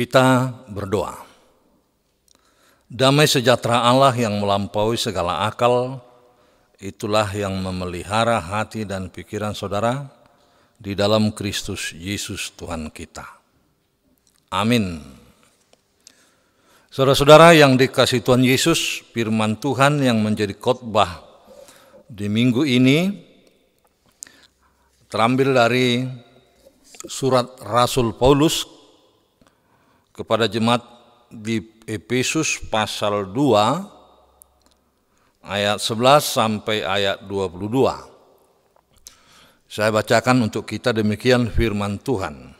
Kita berdoa. Damai sejahtera Allah yang melampaui segala akal, itulah yang memelihara hati dan pikiran saudara di dalam Kristus Yesus Tuhan kita. Amin. Saudara-saudara yang dikasihi Tuhan Yesus, firman Tuhan yang menjadi khotbah di minggu ini terambil dari surat Rasul Paulus kepada jemaat di Efesus pasal 2 ayat 11 sampai ayat 22. Saya bacakan untuk kita demikian firman Tuhan.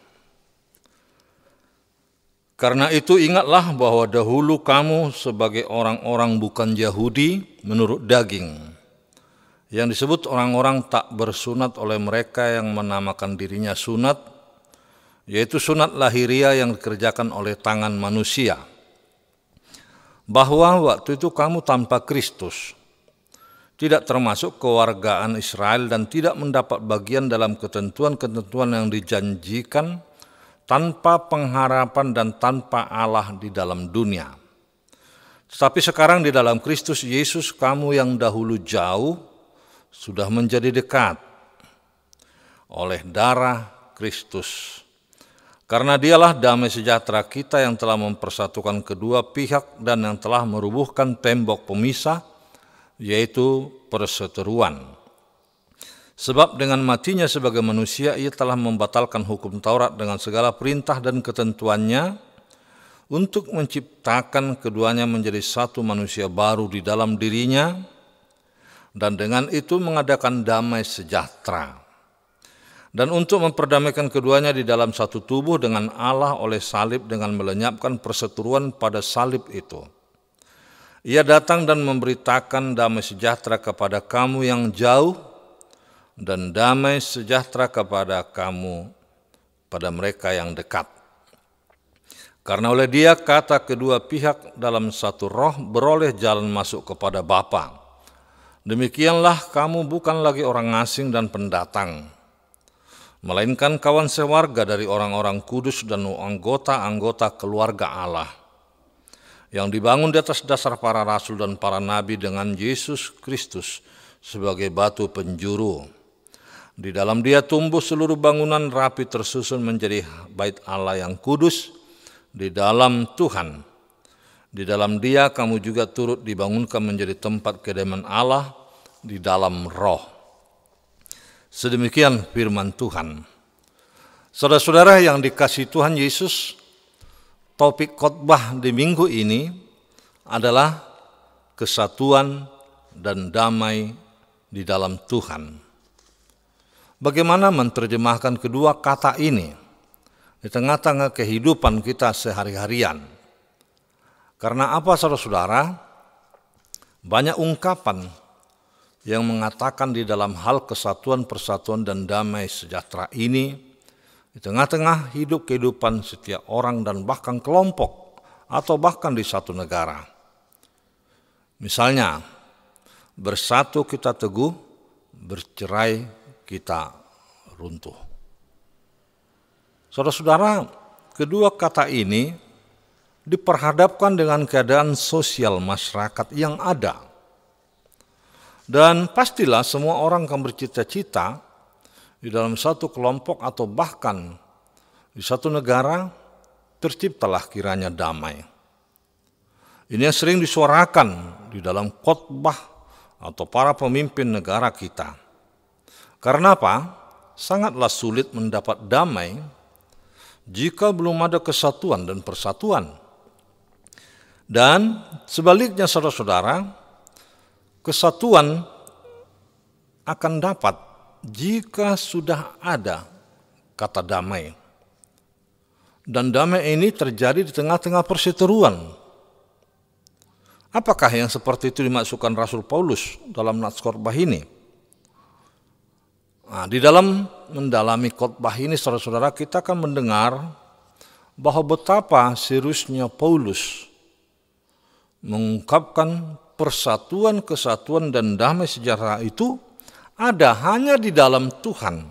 Karena itu ingatlah bahwa dahulu kamu sebagai orang-orang bukan Yahudi menurut daging, yang disebut orang-orang tak bersunat oleh mereka yang menamakan dirinya sunat, yaitu sunat lahiriah yang dikerjakan oleh tangan manusia. Bahwa waktu itu kamu tanpa Kristus, tidak termasuk kewargaan Israel dan tidak mendapat bagian dalam ketentuan-ketentuan yang dijanjikan, tanpa pengharapan dan tanpa Allah di dalam dunia. Tetapi sekarang di dalam Kristus Yesus, kamu yang dahulu jauh sudah menjadi dekat oleh darah Kristus. Karena dialah damai sejahtera kita yang telah mempersatukan kedua pihak dan yang telah merubuhkan tembok pemisah, yaitu perseteruan. Sebab dengan matinya sebagai manusia, ia telah membatalkan hukum Taurat dengan segala perintah dan ketentuannya untuk menciptakan keduanya menjadi satu manusia baru di dalam dirinya, dan dengan itu mengadakan damai sejahtera. Dan untuk memperdamaikan keduanya di dalam satu tubuh dengan Allah oleh salib dengan melenyapkan perseteruan pada salib itu. Ia datang dan memberitakan damai sejahtera kepada kamu yang jauh dan damai sejahtera kepada kamu pada mereka yang dekat. Karena oleh Dia kata kedua pihak dalam satu roh beroleh jalan masuk kepada Bapa. Demikianlah kamu bukan lagi orang asing dan pendatang, melainkan kawan sewarga dari orang-orang kudus dan anggota-anggota keluarga Allah, yang dibangun di atas dasar para rasul dan para nabi dengan Yesus Kristus sebagai batu penjuru. Di dalam Dia tumbuh seluruh bangunan rapi tersusun menjadi bait Allah yang kudus di dalam Tuhan. Di dalam Dia kamu juga turut dibangunkan menjadi tempat kediaman Allah di dalam Roh. Sedemikian firman Tuhan. Saudara-saudara yang dikasihi Tuhan Yesus, topik khotbah di minggu ini adalah kesatuan dan damai di dalam Tuhan. Bagaimana menerjemahkan kedua kata ini di tengah-tengah kehidupan kita sehari-harian? Karena apa, saudara-saudara? Banyak ungkapan yang mengatakan di dalam hal kesatuan, persatuan, dan damai sejahtera ini di tengah-tengah hidup kehidupan setiap orang dan bahkan kelompok atau bahkan di satu negara. Misalnya, bersatu kita teguh, bercerai kita runtuh. Saudara-saudara, kedua kata ini diperhadapkan dengan keadaan sosial masyarakat yang ada. Dan pastilah semua orang akan bercita-cita di dalam satu kelompok atau bahkan di satu negara terciptalah kiranya damai. Ini yang sering disuarakan di dalam khotbah atau para pemimpin negara kita. Karena apa? Sangatlah sulit mendapat damai jika belum ada kesatuan dan persatuan. Dan sebaliknya, saudara-saudara, kesatuan akan dapat jika sudah ada kata damai. Dan damai ini terjadi di tengah-tengah perseteruan. Apakah yang seperti itu dimaksudkan Rasul Paulus dalam nats khotbah ini? Nah, di dalam mendalami khotbah ini, saudara-saudara, kita akan mendengar bahwa betapa seriusnya Paulus mengungkapkan persatuan, kesatuan, dan damai sejahtera itu ada hanya di dalam Tuhan.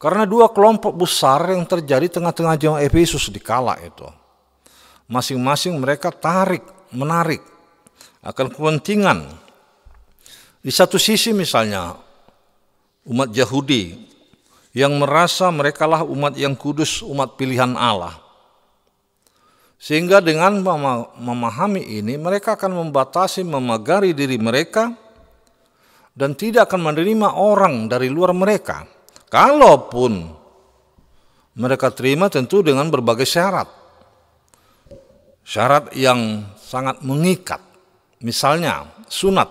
Karena dua kelompok besar yang terjadi tengah-tengah jemaat Efesus di kala itu. Masing-masing mereka menarik akan kepentingan. Di satu sisi misalnya umat Yahudi yang merasa merekalah umat yang kudus, umat pilihan Allah. Sehingga dengan memahami ini mereka akan membatasi, memagari diri mereka dan tidak akan menerima orang dari luar mereka. Kalaupun mereka terima tentu dengan berbagai syarat. Syarat yang sangat mengikat. Misalnya sunat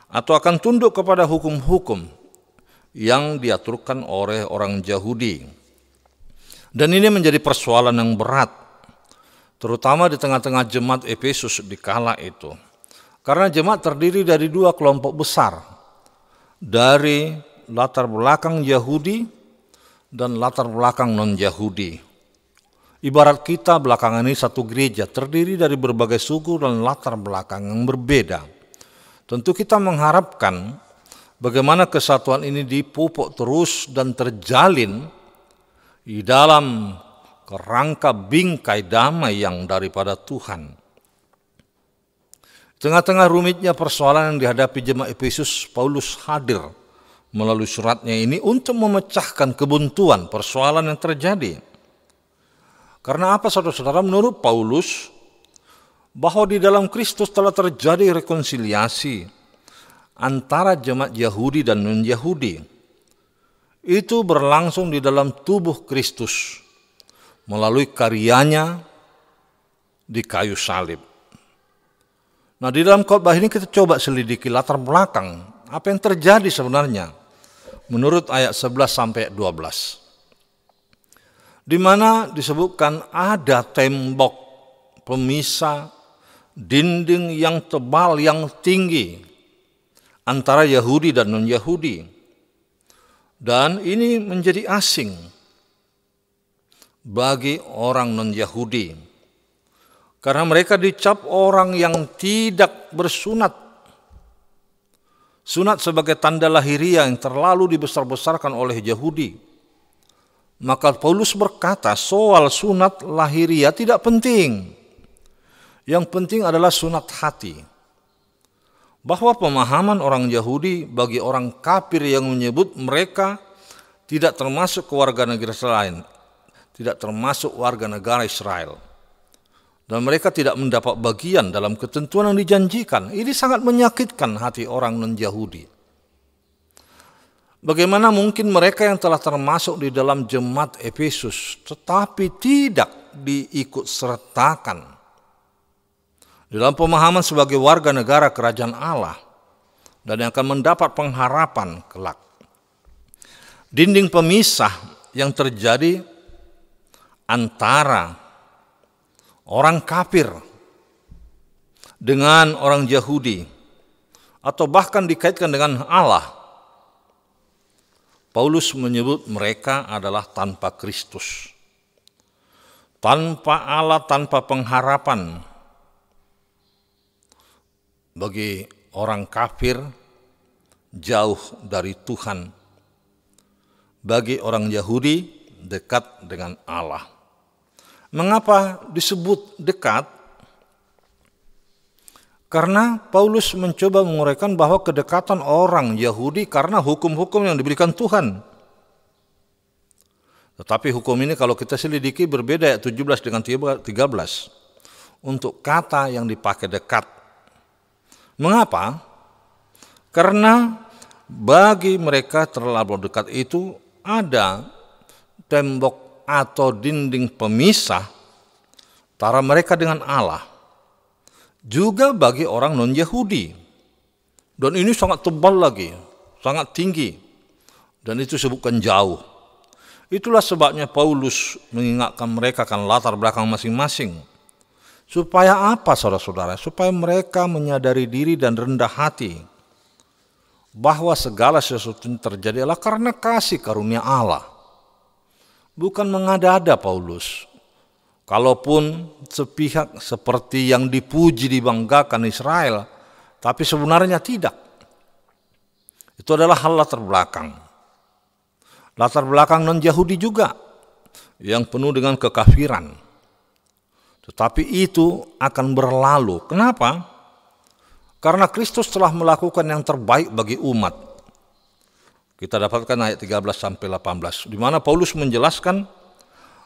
atau akan tunduk kepada hukum-hukum yang diaturkan oleh orang Yahudi. Dan ini menjadi persoalan yang berat, terutama di tengah-tengah jemaat Efesus di kala itu. Karena jemaat terdiri dari dua kelompok besar, dari latar belakang Yahudi dan latar belakang non-Yahudi. Ibarat kita belakangan ini satu gereja terdiri dari berbagai suku dan latar belakang yang berbeda. Tentu kita mengharapkan bagaimana kesatuan ini dipupuk terus dan terjalin di dalam kerangka bingkai damai yang daripada Tuhan. Tengah-tengah rumitnya persoalan yang dihadapi jemaat Efesus, Paulus hadir melalui suratnya ini untuk memecahkan kebuntuan persoalan yang terjadi. Karena apa saudara-saudara? Menurut Paulus, bahwa di dalam Kristus telah terjadi rekonsiliasi antara jemaat Yahudi dan non-Yahudi. Itu berlangsung di dalam tubuh Kristus melalui karyanya di kayu salib. Nah, di dalam khotbah ini kita coba selidiki latar belakang apa yang terjadi sebenarnya menurut ayat 11 sampai 12. Di mana disebutkan ada tembok pemisah, dinding yang tebal, yang tinggi antara Yahudi dan non-Yahudi. Dan ini menjadi asing bagi orang non-Yahudi. Karena mereka dicap orang yang tidak bersunat. Sunat sebagai tanda lahiriah yang terlalu dibesar-besarkan oleh Yahudi. Maka Paulus berkata soal sunat lahiriah tidak penting. Yang penting adalah sunat hati. Bahwa pemahaman orang Yahudi bagi orang kafir yang menyebut mereka tidak termasuk keluarga negara lain, tidak termasuk warga negara Israel, dan mereka tidak mendapat bagian dalam ketentuan yang dijanjikan. Ini sangat menyakitkan hati orang non-Yahudi. Bagaimana mungkin mereka yang telah termasuk di dalam jemaat Efesus tetapi tidak diikut sertakan dalam pemahaman sebagai warga negara kerajaan Allah dan yang akan mendapat pengharapan kelak. Dinding pemisah yang terjadi antara orang kafir dengan orang Yahudi atau bahkan dikaitkan dengan Allah. Paulus menyebut mereka adalah tanpa Kristus, tanpa Allah, tanpa pengharapan. Bagi orang kafir, jauh dari Tuhan. Bagi orang Yahudi, dekat dengan Allah. Mengapa disebut dekat? Karena Paulus mencoba menguraikan bahwa kedekatan orang Yahudi karena hukum-hukum yang diberikan Tuhan. Tetapi hukum ini kalau kita selidiki berbeda ayat 17 dengan 13. Untuk kata yang dipakai dekat. Mengapa? Karena bagi mereka terlalu dekat itu ada tembok atau dinding pemisah antara mereka dengan Allah. Juga bagi orang non-Yahudi. Dan ini sangat tebal lagi, sangat tinggi. Dan itu disebutkan jauh. Itulah sebabnya Paulus mengingatkan mereka akan latar belakang masing-masing. Supaya apa saudara-saudara? Supaya mereka menyadari diri dan rendah hati. Bahwa segala sesuatu yang terjadi adalah karena kasih karunia Allah. Bukan mengada-ada Paulus. Kalaupun sepihak seperti yang dipuji dibanggakan Israel, tapi sebenarnya tidak. Itu adalah hal latar belakang. latar belakang non-Yahudi juga yang penuh dengan kekafiran. Tetapi itu akan berlalu. Kenapa? Karena Kristus telah melakukan yang terbaik bagi umat. Kita dapatkan ayat 13-18, di mana Paulus menjelaskan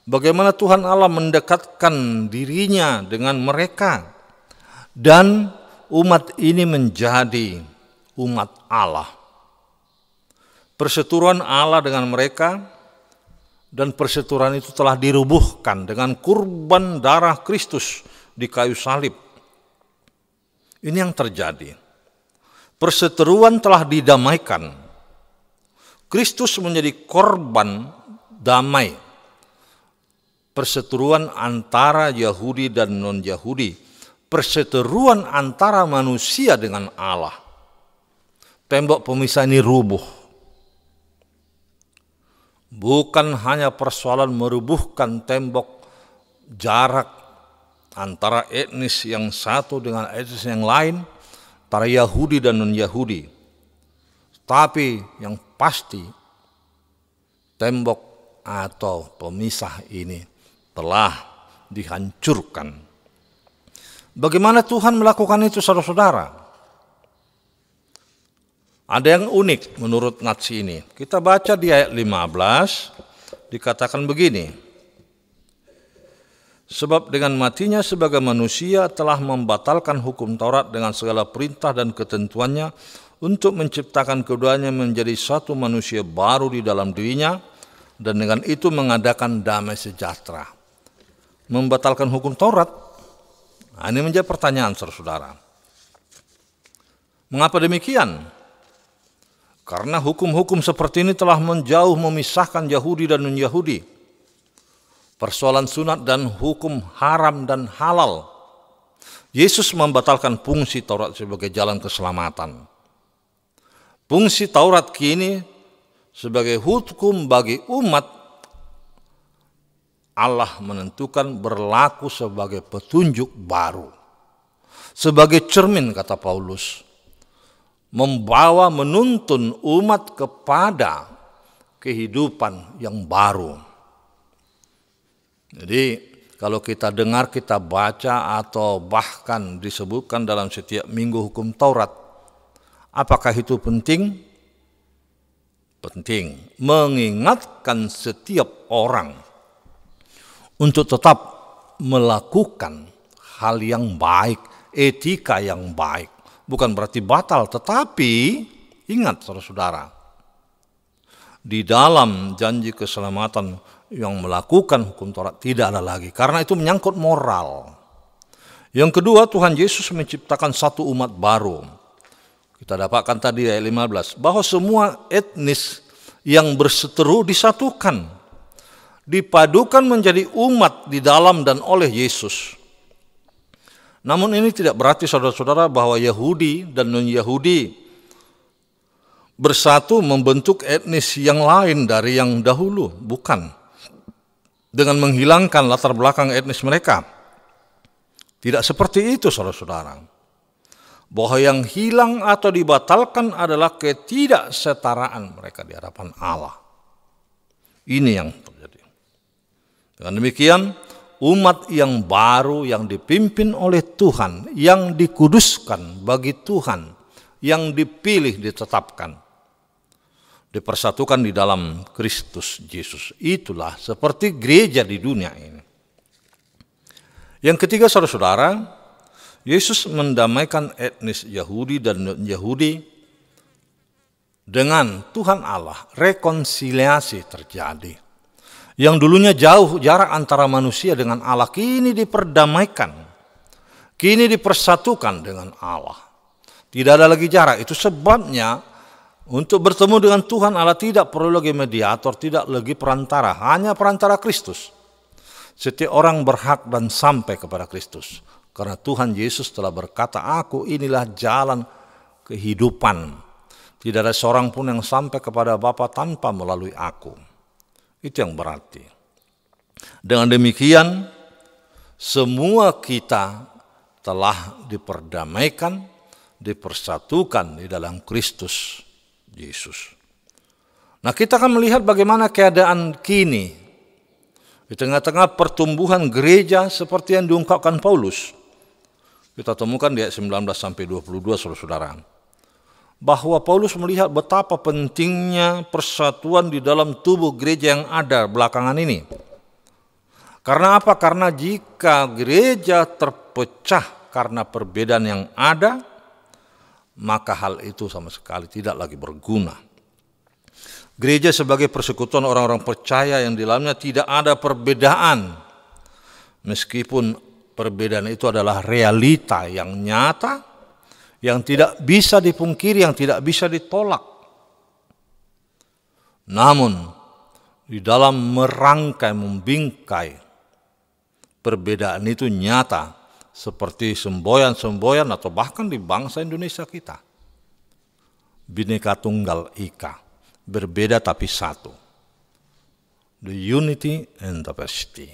bagaimana Tuhan Allah mendekatkan dirinya dengan mereka. Dan umat ini menjadi umat Allah. Perseteruan Allah dengan mereka, dan perseteruan itu telah dirubuhkan dengan kurban darah Kristus di kayu salib. Ini yang terjadi. Perseteruan telah didamaikan. Kristus menjadi korban damai. Perseteruan antara Yahudi dan non-Yahudi. Perseteruan antara manusia dengan Allah. Tembok pemisah ini rubuh. Bukan hanya persoalan merubuhkan tembok jarak antara etnis yang satu dengan etnis yang lain, antara Yahudi dan non-Yahudi. Tapi yang pasti tembok atau pemisah ini telah dihancurkan. Bagaimana Tuhan melakukan itu, saudara-saudara? Ada yang unik menurut nats ini. Kita baca di ayat 15, dikatakan begini. Sebab dengan matinya sebagai manusia telah membatalkan hukum Taurat dengan segala perintah dan ketentuannya untuk menciptakan keduanya menjadi satu manusia baru di dalam dirinya, dan dengan itu mengadakan damai sejahtera. Membatalkan hukum Taurat? Nah, ini menjadi pertanyaan, saudara-saudara. Mengapa demikian? Karena hukum-hukum seperti ini telah menjauh memisahkan Yahudi dan non-Yahudi. Persoalan sunat dan hukum haram dan halal. Yesus membatalkan fungsi Taurat sebagai jalan keselamatan. Fungsi Taurat kini sebagai hukum bagi umat Allah menentukan berlaku sebagai petunjuk baru. Sebagai cermin, kata Paulus, membawa menuntun umat kepada kehidupan yang baru. Jadi kalau kita dengar, kita baca, atau bahkan disebutkan dalam setiap minggu hukum Taurat, apakah itu penting? Penting. Mengingatkan setiap orang untuk tetap melakukan hal yang baik, etika yang baik. Bukan berarti batal, tetapi ingat, saudara-saudara, di dalam janji keselamatan yang melakukan hukum Taurat tidak ada lagi, karena itu menyangkut moral. Yang kedua, Tuhan Yesus menciptakan satu umat baru. Kita dapatkan tadi ayat 15, bahwa semua etnis yang berseteru disatukan, dipadukan menjadi umat di dalam dan oleh Yesus. Namun ini tidak berarti, saudara-saudara, bahwa Yahudi dan non-Yahudi bersatu membentuk etnis yang lain dari yang dahulu. Bukan. Dengan menghilangkan latar belakang etnis mereka. Tidak seperti itu, saudara-saudara. Bahwa yang hilang atau dibatalkan adalah ketidaksetaraan mereka di hadapan Allah. Ini yang terjadi. Dengan demikian, umat yang baru yang dipimpin oleh Tuhan, yang dikuduskan bagi Tuhan, yang dipilih, ditetapkan, dipersatukan di dalam Kristus Yesus. Itulah seperti gereja di dunia ini. Yang ketiga, saudara-saudara, Yesus mendamaikan etnis Yahudi dan non-Yahudi dengan Tuhan Allah. Rekonsiliasi terjadi. Yang dulunya jauh jarak antara manusia dengan Allah, kini diperdamaikan. Kini dipersatukan dengan Allah. Tidak ada lagi jarak. Itu sebabnya untuk bertemu dengan Tuhan Allah tidak perlu lagi mediator, tidak lagi perantara, hanya perantara Kristus. Setiap orang berhak dan sampai kepada Kristus. Karena Tuhan Yesus telah berkata, aku inilah jalan kehidupan. Tidak ada seorang pun yang sampai kepada Bapa tanpa melalui aku. Itu yang berarti. Dengan demikian, semua kita telah diperdamaikan, dipersatukan di dalam Kristus Yesus. Nah, kita akan melihat bagaimana keadaan kini di tengah-tengah pertumbuhan gereja seperti yang diungkapkan Paulus. Kita temukan di ayat 19 sampai 22, saudara-saudara, bahwa Paulus melihat betapa pentingnya persatuan di dalam tubuh gereja yang ada belakangan ini. Karena apa? Karena jika gereja terpecah karena perbedaan yang ada, maka hal itu sama sekali tidak lagi berguna. Gereja sebagai persekutuan orang-orang percaya yang di dalamnya tidak ada perbedaan, meskipun perbedaan itu adalah realita yang nyata, yang tidak bisa dipungkiri, yang tidak bisa ditolak. Namun, di dalam merangkai, membingkai perbedaan itu nyata, seperti semboyan-semboyan atau bahkan di bangsa Indonesia kita. Bhinneka Tunggal Ika. Berbeda tapi satu. The unity and diversity.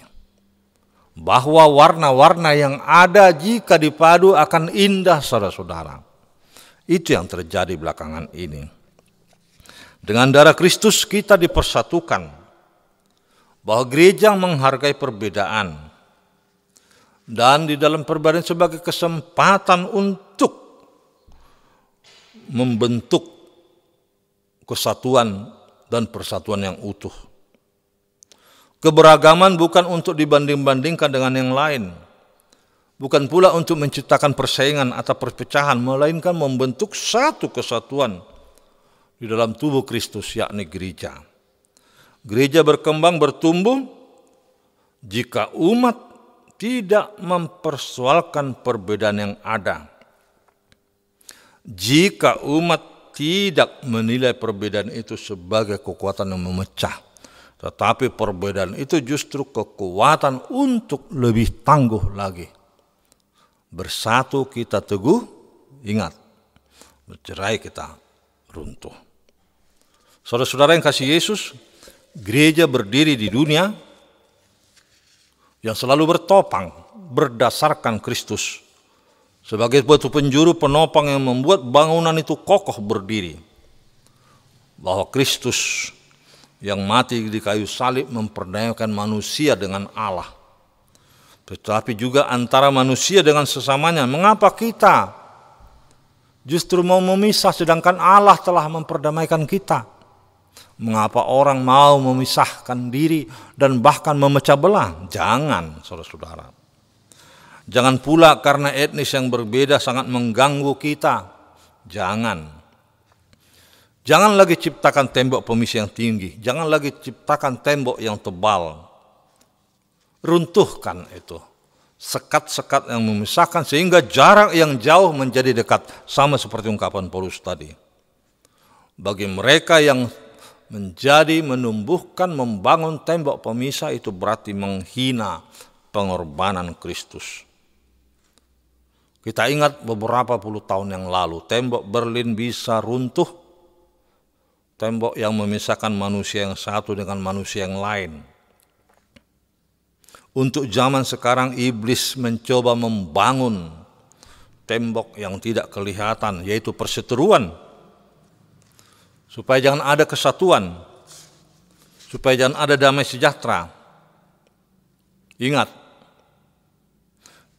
Bahwa warna-warna yang ada jika dipadu akan indah, saudara-saudara. Itu yang terjadi belakangan ini. Dengan darah Kristus kita dipersatukan. Bahwa gereja menghargai perbedaan. Dan di dalam perbedaan sebagai kesempatan untuk membentuk kesatuan dan persatuan yang utuh. Keberagaman bukan untuk dibanding-bandingkan dengan yang lain. Bukan pula untuk menciptakan persaingan atau perpecahan, melainkan membentuk satu kesatuan di dalam tubuh Kristus, yakni gereja. Gereja berkembang bertumbuh jika umat tidak mempersoalkan perbedaan yang ada. Jika umat tidak menilai perbedaan itu sebagai kekuatan yang memecah, tetapi perbedaan itu justru kekuatan untuk lebih tangguh lagi. Bersatu kita teguh, ingat, bercerai kita runtuh. Saudara-saudara yang kasih Yesus, gereja berdiri di dunia yang selalu bertopang berdasarkan Kristus sebagai batu penjuru penopang yang membuat bangunan itu kokoh berdiri. Bahwa Kristus yang mati di kayu salib memperdayakan manusia dengan Allah. Tetapi juga antara manusia dengan sesamanya. Mengapa kita justru mau memisah sedangkan Allah telah memperdamaikan kita? Mengapa orang mau memisahkan diri dan bahkan memecah belah? Jangan, saudara-saudara. Jangan pula karena etnis yang berbeda sangat mengganggu kita. Jangan. Jangan lagi ciptakan tembok pemisah yang tinggi. Jangan lagi ciptakan tembok yang tebal. Runtuhkan itu. Sekat-sekat yang memisahkan sehingga jarak yang jauh menjadi dekat. Sama seperti ungkapan Paulus tadi. Bagi mereka yang menumbuhkan, membangun tembok pemisah itu berarti menghina pengorbanan Kristus. Kita ingat beberapa puluh tahun yang lalu, tembok Berlin bisa runtuh. Tembok yang memisahkan manusia yang satu dengan manusia yang lain. Untuk zaman sekarang, iblis mencoba membangun tembok yang tidak kelihatan, yaitu perseteruan. Supaya jangan ada kesatuan, supaya jangan ada damai sejahtera. Ingat,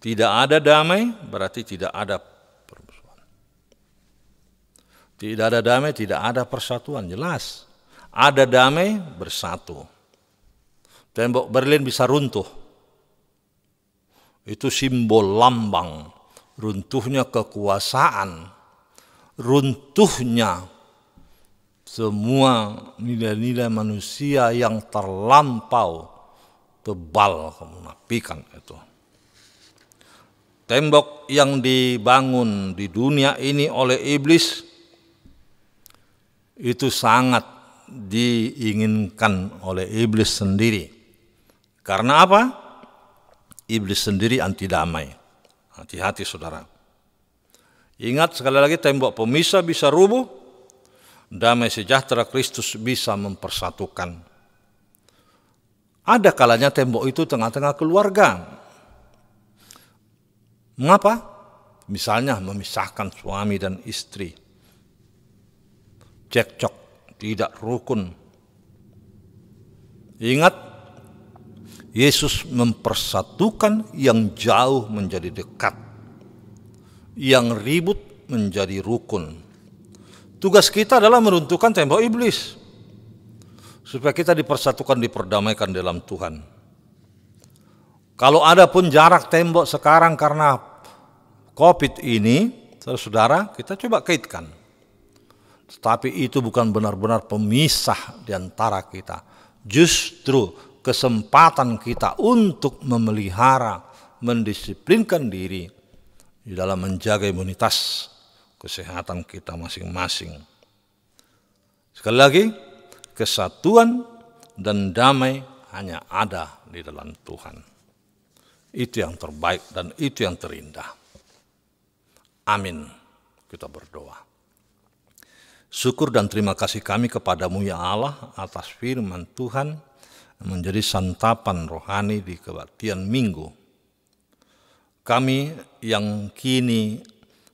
tidak ada damai berarti tidak ada permusuhan. Tidak ada damai, tidak ada persatuan, jelas. Ada damai, bersatu. Tembok Berlin bisa runtuh. Itu simbol lambang runtuhnya kekuasaan, runtuhnya semua nilai-nilai manusia yang terlampau tebal kemunafikan itu. Tembok yang dibangun di dunia ini oleh iblis itu sangat diinginkan oleh iblis sendiri. Karena apa? Iblis sendiri anti damai. Hati-hati saudara. Ingat sekali lagi, tembok pemisah bisa rubuh, damai sejahtera Kristus bisa mempersatukan. Ada kalanya tembok itu tengah-tengah keluarga. Mengapa? Misalnya memisahkan suami dan istri. Cekcok, tidak rukun Ingat, Yesus mempersatukan yang jauh menjadi dekat, yang ribut menjadi rukun. Tugas kita adalah meruntuhkan tembok iblis, supaya kita dipersatukan, diperdamaikan dalam Tuhan. Kalau ada pun jarak tembok sekarang karena COVID ini, saudara, kita coba kaitkan. Tetapi itu bukan benar-benar pemisah di antara kita. Justru kesempatan kita untuk memelihara, mendisiplinkan diri di dalam menjaga imunitas kesehatan kita masing-masing. Sekali lagi, kesatuan dan damai hanya ada di dalam Tuhan. Itu yang terbaik dan itu yang terindah. Amin. Kita berdoa. Syukur dan terima kasih kami kepadamu ya Allah atas firman Tuhan yang menjadi santapan rohani di kebaktian minggu. Kami yang kini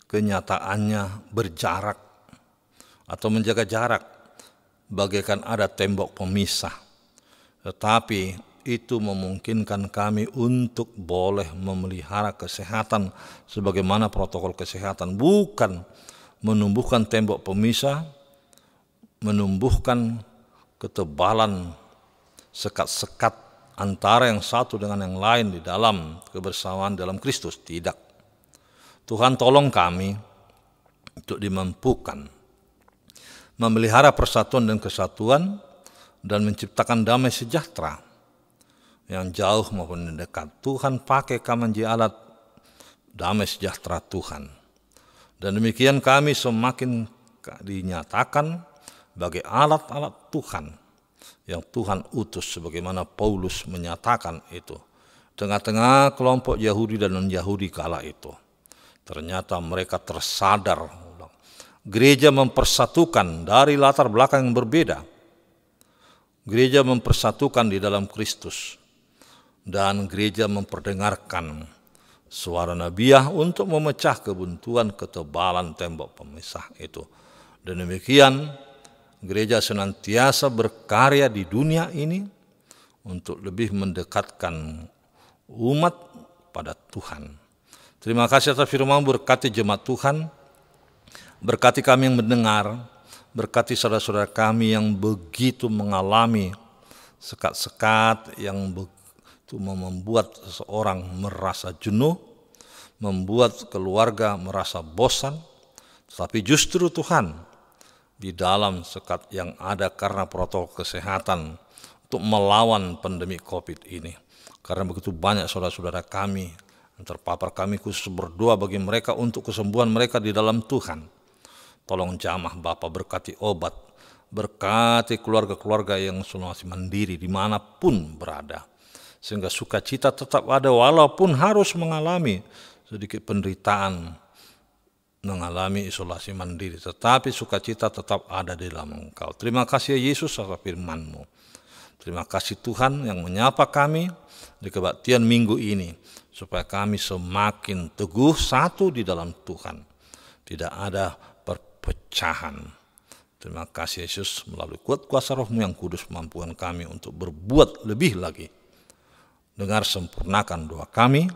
kenyataannya berjarak atau menjaga jarak, bagaikan ada tembok pemisah. Tetapi itu memungkinkan kami untuk boleh memelihara kesehatan sebagaimana protokol kesehatan, bukan menumbuhkan tembok pemisah, menumbuhkan ketebalan sekat-sekat antara yang satu dengan yang lain di dalam kebersamaan dalam Kristus. Tidak. Tuhan tolong kami untuk dimampukan memelihara persatuan dan kesatuan dan menciptakan damai sejahtera yang jauh maupun yang dekat. Tuhan pakai kami menjadi alat damai sejahtera Tuhan. Dan demikian kami semakin dinyatakan sebagai alat-alat Tuhan yang Tuhan utus, sebagaimana Paulus menyatakan itu. Tengah-tengah kelompok Yahudi dan non-Yahudi kala itu, ternyata mereka tersadar gereja mempersatukan dari latar belakang yang berbeda. Gereja mempersatukan di dalam Kristus. Dan gereja memperdengarkan suara nabiah untuk memecah kebuntuan ketebalan tembok pemisah itu. Dan demikian gereja senantiasa berkarya di dunia ini untuk lebih mendekatkan umat pada Tuhan. Terima kasih atas firman, berkati jemaat Tuhan, berkati kami yang mendengar, berkati saudara-saudara kami yang begitu mengalami sekat-sekat yang itu membuat seseorang merasa jenuh, membuat keluarga merasa bosan. Tapi justru Tuhan di dalam sekat yang ada karena protokol kesehatan untuk melawan pandemi COVID ini. Karena begitu banyak saudara-saudara kami yang terpapar, kami khusus berdoa bagi mereka untuk kesembuhan mereka di dalam Tuhan. Tolong jamah Bapa, berkati obat, berkati keluarga-keluarga yang masih mandiri dimanapun berada. Sehingga sukacita tetap ada walaupun harus mengalami sedikit penderitaan, mengalami isolasi mandiri. Tetapi sukacita tetap ada di dalam Engkau. Terima kasih Yesus atas firman-Mu. Terima kasih Tuhan yang menyapa kami di kebaktian minggu ini, supaya kami semakin teguh satu di dalam Tuhan. Tidak ada perpecahan. Terima kasih Yesus, melalui kuat kuasa Roh-Mu yang kudus mampukan kami untuk berbuat lebih lagi. Dengar sempurnakan doa kami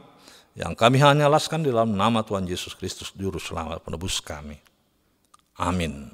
yang kami hanya alaskan di dalam nama Tuhan Yesus Kristus, Juru Selamat penebus kami. Amin.